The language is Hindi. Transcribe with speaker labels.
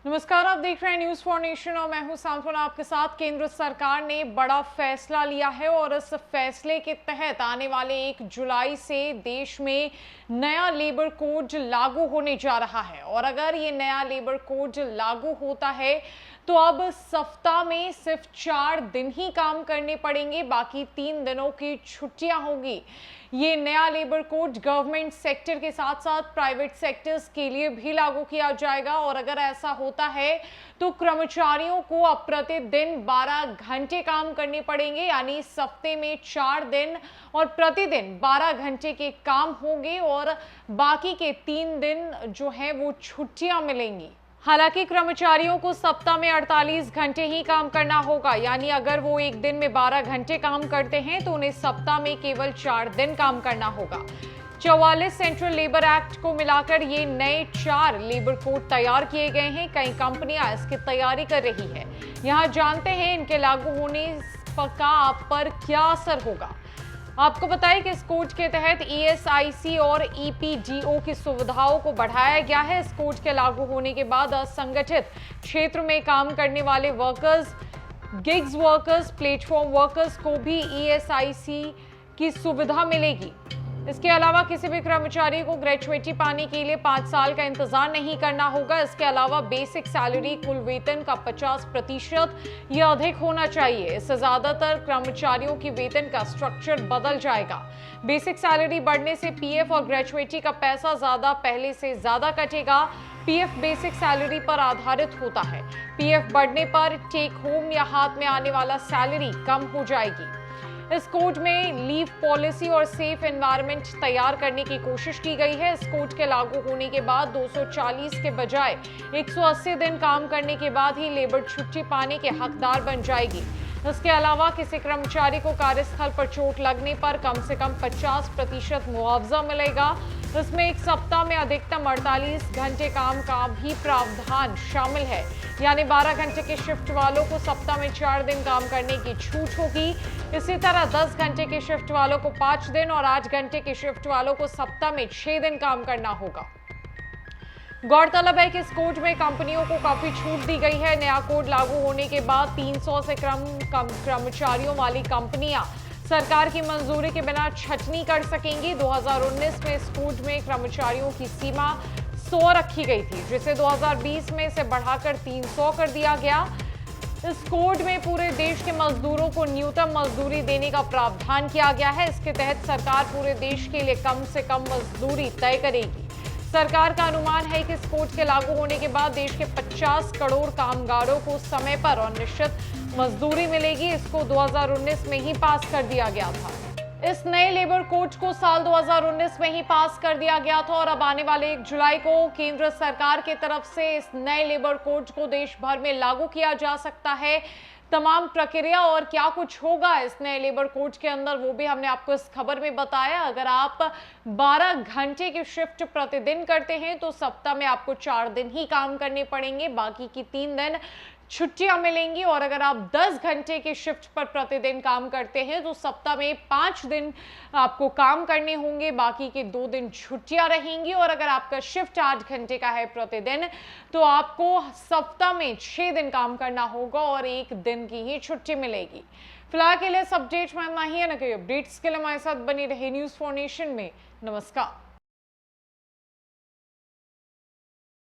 Speaker 1: नमस्कार, आप देख रहे हैं न्यूज फॉर नेशन और मैं हूं सांत्वना आपके साथ। केंद्र सरकार ने बड़ा फैसला लिया है और इस फैसले के तहत आने वाले 1 जुलाई से देश में नया लेबर कोड लागू होने जा रहा है। और अगर ये नया लेबर कोड लागू होता है तो अब सप्ताह में सिर्फ 4 दिन ही काम करने पड़ेंगे, बाकी 3 दिनों की छुट्टियां होगी। ये नया लेबर कोड गवर्नमेंट सेक्टर के साथ साथ प्राइवेट सेक्टर्स के लिए भी लागू किया जाएगा। और अगर ऐसा होता है तो कर्मचारियों को अब प्रतिदिन 12 घंटे काम करने पड़ेंगे, यानी सप्ते में 4 दिन और प्रतिदिन 12 घंटे के काम होंगे और बाकी के 3 दिन जो है वो छुट्टियां मिलेंगी। हालांकि कर्मचारियों को सप्ताह में 48 घंटे ही काम करना होगा, यानी अगर वो एक दिन में 12 घंटे काम करते हैं तो उन्हें सप्ताह में केवल 4 दिन काम करना होगा। 44 सेंट्रल लेबर एक्ट को मिलाकर ये नए 4 लेबर कोड तैयार किए गए हैं। कई कंपनियां इसकी तैयारी कर रही है। यहां जानते हैं इनके लागू होने का आप पर क्या असर होगा। आपको बताएं कि इस कोड के तहत ESIC और EPDO की सुविधाओं को बढ़ाया गया है। इस कोड के लागू होने के बाद असंगठित क्षेत्र में काम करने वाले workers, gigs workers, platform workers को भी ESIC की सुविधा मिलेगी। इसके अलावा किसी भी कर्मचारी को ग्रेच्युइटी पाने के लिए 5 साल का इंतजार नहीं करना होगा। इसके अलावा बेसिक सैलरी कुल वेतन का 50% या अधिक होना चाहिए। इससे ज्यादातर कर्मचारियों की वेतन का स्ट्रक्चर बदल जाएगा। बेसिक सैलरी बढ़ने से PF और ग्रेच्युइटी का पैसा पहले से ज्यादा कटेगा। PF बेसिक सैलरी पर आधारित होता है। PF बढ़ने पर टेक होम या हाथ में आने वाला सैलरी कम हो जाएगी। इस कोड में लीव पॉलिसी और सेफ एनवायरनमेंट तैयार करने की कोशिश की गई है। इस कोड के लागू होने के बाद 240 के बजाय 180 दिन काम करने के बाद ही लेबर छुट्टी पाने के हकदार बन जाएगी। इसके अलावा किसी कर्मचारी को कार्यस्थल पर चोट लगने पर कम से कम 50% मुआवजा मिलेगा। इसमें एक सप्ताह में अधिकतम 48 घंटे काम का भी प्रावधान शामिल है, यानी 12 घंटे के शिफ्ट वालों को सप्ताह में 4 दिन काम करने की छूट होगी। इसी तरह 10 घंटे के शिफ्ट वालों को 5 दिन और 8 घंटे के शिफ्ट वालों को सप्ताह में 6 दिन काम करना होगा। गौरतलब है कि इस कोड में कंपनियों को काफी छूट दी गई है। नया कोड लागू होने के बाद 300 से कम कर्मचारियों वाली कंपनियां सरकार की मंजूरी के बिना छटनी कर सकेंगी। 2019 में इस कोड में कर्मचारियों की सीमा 100 रखी गई थी, जिसे 2020 में इसे बढ़ाकर 300 कर दिया गया। इस कोड में पूरे देश के मजदूरों को न्यूनतम मजदूरी देने का प्रावधान किया गया है। इसके तहत सरकार पूरे देश के लिए कम से कम मजदूरी तय करेगी। सरकार का अनुमान है कि इस कोड के लागू होने के बाद देश के 50 करोड़ कामगारों को समय पर और निश्चित मजदूरी मिलेगी। इसको 2019 में ही पास कर दिया गया था। इस नए लेबर कोड को साल 2019 में ही पास कर दिया गया था और अब आने वाले 1 जुलाई को केंद्र सरकार की तरफ से इस नए लेबर कोड को देश भर में लागू किया जा सकता है। तमाम प्रक्रिया और क्या कुछ होगा इस नए लेबर कोड के अंदर वो भी हमने आपको इस खबर में बताया। अगर आप 12 घंटे की शिफ्ट प्रतिदिन करते हैं तो सप्ताह में आपको 4 दिन ही काम करने पड़ेंगे, बाकी की 3 दिन छुट्टियां मिलेंगी। और अगर आप 10 घंटे के शिफ्ट पर प्रतिदिन काम करते हैं तो सप्ताह में 5 दिन आपको काम करने होंगे, बाकी के 2 दिन छुट्टियां रहेंगी। और अगर आपका शिफ्ट 8 घंटे का है प्रतिदिन तो आपको सप्ताह में 6 दिन काम करना होगा और 1 दिन की ही छुट्टी मिलेगी। फिलहाल के लिए इस अपडेट में इतना ही है। ना कि अपडेट्स के लिए हमारे साथ बनी रहे न्यूज फॉर नेशन में। नमस्कार।